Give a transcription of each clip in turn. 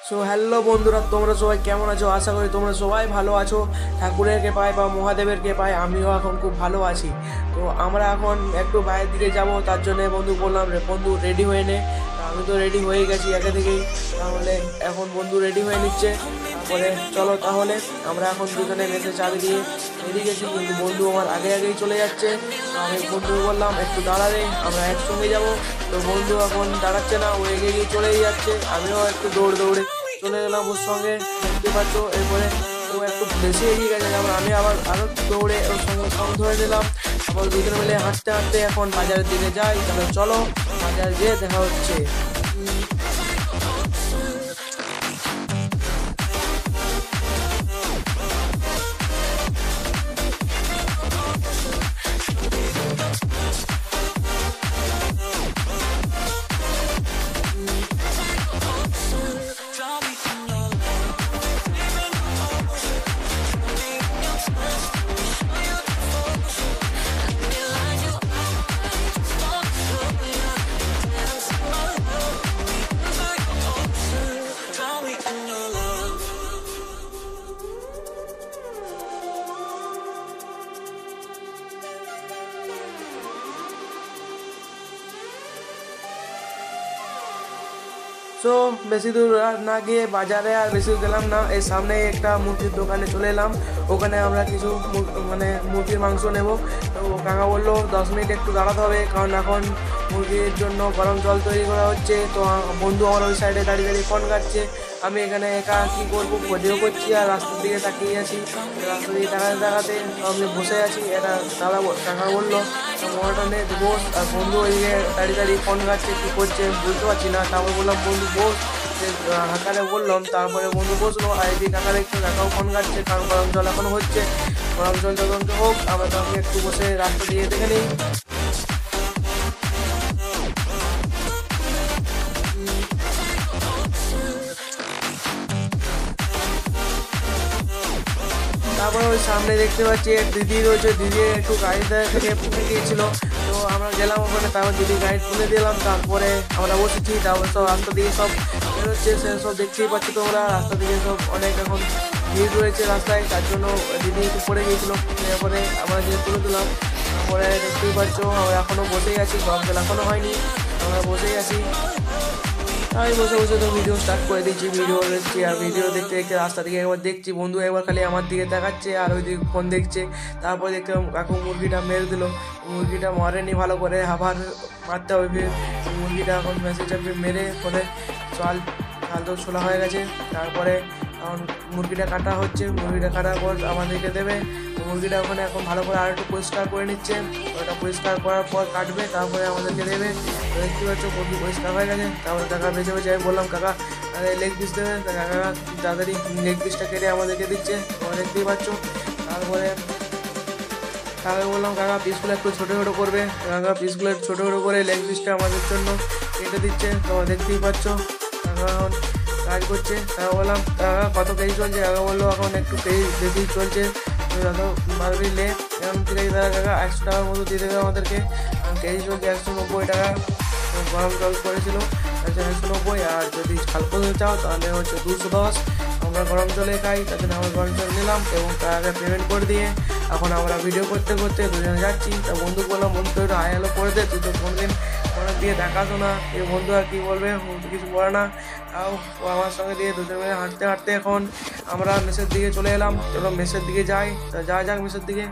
So hello বন্ধুরা, তোমরা সবাই কেমন আছো? আশা করি তোমরা সবাই ভালো আছো। ঠাকুরের কৃপায় বা মহাদেবের কৃপায় আমিও এখন খুব ভালো আছি। তো আমরা এখন একটু বাইরের দিকে যাব, তার জন্য বন্ধু বললাম বন্ধু রেডি হয়ে নে। আমি তো রেডি হয়ে গেছি আগে থেকেই, তাহলে এখন বন্ধু রেডি হয়ে নিচ্ছে। তারপরে চলো তাহলে আমরা এখন দুজনে মেসে চাবি দিয়ে বেরিয়ে গেছি, কিন্তু বন্ধু আমার আগে আগেই চলে যাচ্ছে। তো আমি বন্ধুকে বললাম একটু দাঁড়ালে, আমরা একসঙ্গে যাব। তো বন্ধু এখন দাঁড়াচ্ছে না, ও এগিয়ে গিয়ে চলেই যাচ্ছে। আমিও একটু দৌড়ে চলে গেলাম ওর সঙ্গে, দেখতে পাচ্ছ। এরপরে ও একটু বেশি এগিয়ে গেছে, যেমন আমি আবার আরও দৌড়ে ওর সঙ্গে সঙ্গ ধরে নিলাম। আবার দুজনে মিলে হাঁটতে হাঁটতে এখন বাজারের দিকে যাই। তাহলে চলো বাজার যেয়ে দেখা হচ্ছে। সো বেশি দূর আর না গিয়ে বাজারে আর বেশি দূর গেলাম না, এই সামনে একটা মুরগির দোকানে চলে এলাম। ওখানে আমরা কিছু মুরগির মাংস নেব। তো কাকা বললো 10 মিনিট একটু দাঁড়াতে হবে, কারণ এখন মুরগির জন্য গরম জল তৈরি করা হচ্ছে। তো বন্ধু আমার ওই সাইডে দাঁড়িয়ে দাঁড়িয়ে ফোন কাটছে। আমি এখানে একা কী করবো, ভিডিও করছি আর রাস্তার দিকে তাকিয়ে আছি। রাস্তার দিকে তাকাতে আমি বসে আছি। এটা কাকা বললো মোটরটা নে বস। আর বন্ধু ওইদিকে দাঁড়িয়ে ফোন কাটছে, কী করছে বুঝতে পারছি না। তারপর বললাম বন্ধু বস, কাকারে বললাম। তারপরে বন্ধু বসলো, আর এদিকে কাকা দেখছে কাকাও ফোন কাটছে, কারণ গরম জল এখনো হচ্ছে। গরম জল যখন হোক, আমরা তখন একটু বসে রাস্তা দিয়ে দেখে নিই। তারপরে ওই সামনে দেখতে পাচ্ছি এক দিদি রয়েছে, দিদি একটু গাড়িতে থেকে পুড়ে গিয়েছিল। তো আমরা গেলাম ওখানে, তারপর দিদি গাড়ি তুলে দিলাম। তারপরে আমরা বসেছি, তারপর সব রাস্তা দিকে সব বেরোচ্ছে, সে সব দেখতেই পাচ্ছি তোমরা। রাস্তা দিকে সব অনেক এখন ভিড় রয়েছে রাস্তায়, তার জন্য দিদি একটু পড়ে গিয়েছিলো। তারপরে আমরা যে তুলে দিলাম। তারপরে দেখতেই পাচ্ছ আমরা এখনও বসেই আছি, গরম জল এখনও হয়নি, আমরা বসেই আছি। আমি বসে বসে তো ভিডিও স্টার্ট করে দিচ্ছি, ভিডিও দেখছি। আর ভিডিও দেখতে দেখতে রাস্তা দিকে একবার দেখছি, বন্ধু একবার খালি আমার দিকে দেখাচ্ছে আর ওই দিকে ফোন দেখছে। তারপর দেখতে কাকু মুরগিটা মেরে দিল। মুরগিটা মরেনি ভালো করে, আবার মারতে হবে। মুরগিটা এখন মেসেজ মেরে পরে চাল তো ছোলা হয়ে গেছে। তারপরে এখন মুরগিটা কাটা হচ্ছে, মুরগিটা কাটার পর আমাদেরকে দেবে। মুরগিটা ওখানে এখন ভালো করে আর একটু পরিষ্কার করে নিচ্ছে। ওটা পরিষ্কার করার পর কাটবে, তারপরে আমাদেরকে দেবে। দেখতে পাচ্ছ মুরগি পরিষ্কার হয়ে গেছে। তারপরে কাকা বেঁচে বেঁচে আমি বললাম কাকা লেগ পিস দেবে, কাকা তাড়াতাড়ি লেগ পিসটা কেটে আমাদেরকে দিচ্ছে, তোমরা দেখতেই পাচ্ছ। তারপরে কাকা বললাম কাকা পিসগুলো একটু ছোটো ছোটো করবে, কাকা পিসগুলো ছোটো ছোটো করে লেগ পিসটা আমাদের জন্য কেটে দিচ্ছে, তোমরা দেখতেই পাচ্ছ। কাকা এখন কাজ করছে। কাকা বললাম কাকা কত কেজি চলছে? কাকা বললো এখন একটু কেজি বেশি চলছে, যত মারবি লে। এখন ঠিক আছে দাদা, কাকা 100 টাকার মতো দিয়ে দেবে আমাদেরকে। কেজি চলছে 190 টাকা। গরম জল করেছিল 190, আর যদি ঝাল করতে চাও তাহলে হচ্ছে 210। আমরা গরম জলে খাই, তার জন্য আমরা গরম জল নিলাম এবং কাকাকে পেমেন্ট করে দিয়ে এখন আমরা ভিডিও করতে করতে দুজনে যাচ্ছি। তা বন্ধু বললাম বন্ধু একটু হাই হ্যালো করে দে, তুই তো কোনদিন কোনো দিয়ে দেখাতো না। এই বন্ধু আর কী বলবে, কিছু বলে না। তাও আমার সঙ্গে দিয়ে দুজন মিলে হাঁটতে হাঁটতে এখন আমরা মেসের দিকে চলে এলাম। চলো মেসের দিকে যাই। তা যাক মেসের দিকে।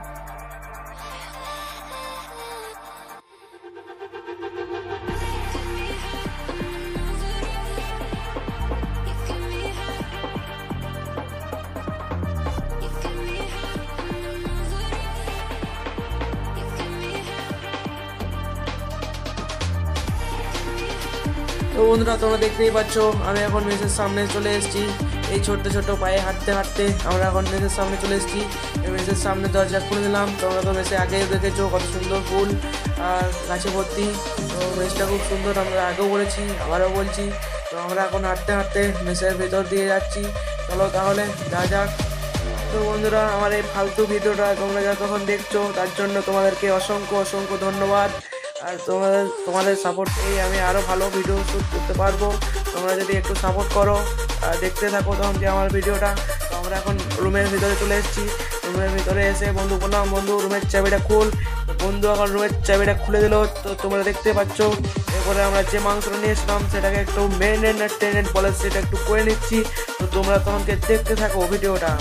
তো বন্ধুরা তোমরা দেখতেই পাচ্ছ আমি এখন মেসের সামনে চলে এসেছি। এই ছোট্ট পায়ে হাঁটতে হাঁটতে আমরা এখন মেসের সামনে চলে এসেছি। এই মেসের সামনে দরজা খুলে দিলাম। তোমরা তো মেসে আগে দেখেছো কত সুন্দর ফুল আর গাছে ভর্তি। তো মেসটা খুব সুন্দর, আমরা আগেও বলেছি আবারও বলছি। তো আমরা এখন হাঁটতে হাঁটতে মেসের ভেতর দিয়ে যাচ্ছি। চলো তাহলে যাক। তো বন্ধুরা আমার এই ফালতু ভিডিওটা তোমরা যতক্ষণ দেখছো তার জন্য তোমাদেরকে অসংখ্য ধন্যবাদ। আর তোমাদের সাপোর্ট পেয়ে আমি আরও ভালো ভিডিও শ্যুট করতে পারবো। তোমরা যদি একটু সাপোর্ট করো দেখতে থাকো তখনকে আমার ভিডিওটা। তো আমরা এখন রুমের ভিতরে চলে এসেছি। রুমের ভিতরে এসে বন্ধু বললাম, বন্ধু রুমের চাবিটা খোল। বন্ধু এখন রুমের চাবিটা খুলে দিল। তো তোমরা দেখতে পাচ্ছ। এরপরে আমরা যে মাংসটা নিয়েছিলাম সেটাকে একটু মেরিনেট বলে সেটা একটু করে নিচ্ছি। তো তোমরা তখনকে দেখতে থাকো ভিডিওটা।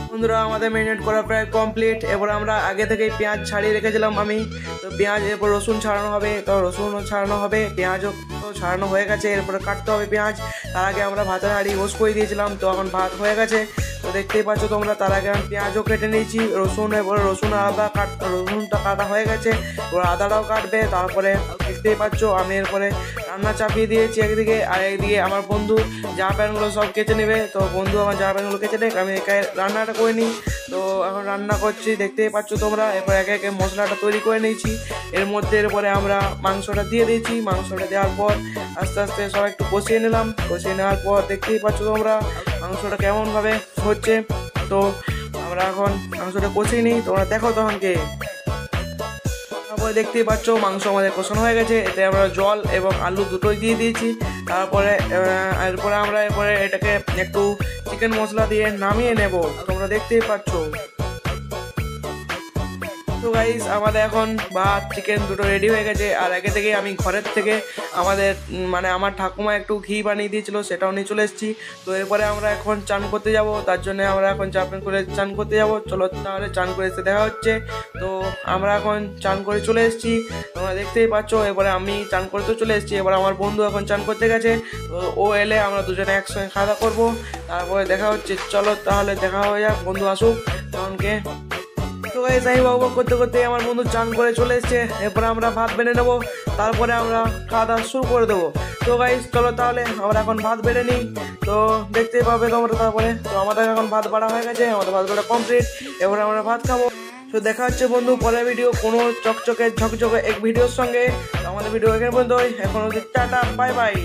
বন্ধুরা আমাদের মেরিনেট করা প্রায় কমপ্লিট। এরপর আমরা আগে থেকেই পেঁয়াজ ছাড়িয়ে রেখেছিলাম আমি। তো পেঁয়াজ এরপর রসুন ছাড়ানো হবে, তো রসুনও ছাড়ানো হবে, পেঁয়াজও তো ছাড়ানো হয়ে গেছে। এরপরে কাটতে হবে পেঁয়াজ। তার আগে আমরা ভাতের হাঁড়ি ওস করে দিয়েছিলাম, তো এখন ভাত হয়ে গেছে। তো দেখতেই পাচ্ছ তোমরা। তার আগে আমি পেঁয়াজও কেটে নিয়েছি, এরপরে রসুনটা কাটা হয়ে গেছে। এবার আদাটাও কাটবে। তারপরে দেখতেই পাচ্ছ আমি এরপরে রান্না চাপিয়ে দিয়েছি একদিকে, আর একদিকে আমার বন্ধু জামা প্যান্টগুলো সব কেচে নেবে। তো বন্ধু আমার জামা প্যান্টগুলো কেচে নেক, আমি একা রান্নাটা করে নিই। তো এখন রান্না করছি দেখতেই পাচ্ছ তোমরা। এরপর একে একে মশলাটা তৈরি করে নিয়েছি। এর মধ্যে এরপরে আমরা মাংসটা দিয়ে দিয়েছি। মাংসটা দেওয়ার পর আস্তে আস্তে সব একটু কষিয়ে নিলাম। কষিয়ে নেওয়ার পর দেখতেই পাচ্ছ তোমরা মাংসটা কেমনভাবে হচ্ছে। তো আমরা এখন মাংসটা কষিয়ে নিই, তোমরা দেখো তখনকে। তারপরে দেখতেই পাচ্ছ মাংস আমাদের কষানো হয়ে গেছে। এতে আমরা জল এবং আলু দুটোই দিয়ে দিয়েছি। তারপরে আমরা এটাকে একটু চিকেন মশলা দিয়ে নামিয়ে নেব, তোমরা দেখতেই পাচ্ছ। তো গাইস আমাদের এখন ভাত চিকেন দুটো রেডি হয়ে গেছে। আর আগে থেকে আমি ঘরের থেকে আমার ঠাকুমা একটু ঘি বানিয়ে দিয়েছিল, সেটাও নিয়ে চলে এসেছি। তো এরপরে আমরা এখন চান করতে যাব। তার জন্য আমরা এখন চান করতে যাব। চলো তাহলে চান করে এসে দেখা হচ্ছে। তো আমরা এখন চান করে চলে এসেছি, তোমরা দেখতেই পাচ্ছ। এবারে আমি চান করতে চলে এসেছি। এবার আমার বন্ধু এখন চান করতে গেছে। তো ও এলে আমরা দুজনে একসঙ্গে খাওয়া দাওয়া করবো। তারপরে দেখা হচ্ছে। চলো তাহলে দেখা হয়ে যাক, বন্ধু আসুক তখনকে। তো গাইস আমি বক করতে করতে আমার বন্ধু চান করে চলে এসেছে। এরপরে আমরা ভাত বেড়ে নেবো, তারপরে আমরা খাওয়া দাওয়া শুরু করে দেবো। তো গাইস চলো তাহলে আমরা এখন ভাত বেড়ে নিই। তো দেখতেই পাবে তোমরা তারপরে। তো আমাদের এখন ভাত বাড়া হয়ে গেছে, আমাদের ভাত বাড়া কমপ্লিট। এবারে আমরা ভাত খাবো। তো দেখা হচ্ছে বন্ধু পরের ভিডিও কোনো ঝকঝকে এক ভিডিওর সঙ্গে। আমাদের ভিডিও এখানে পর্যন্ত। এখন টাটা বাই বাই।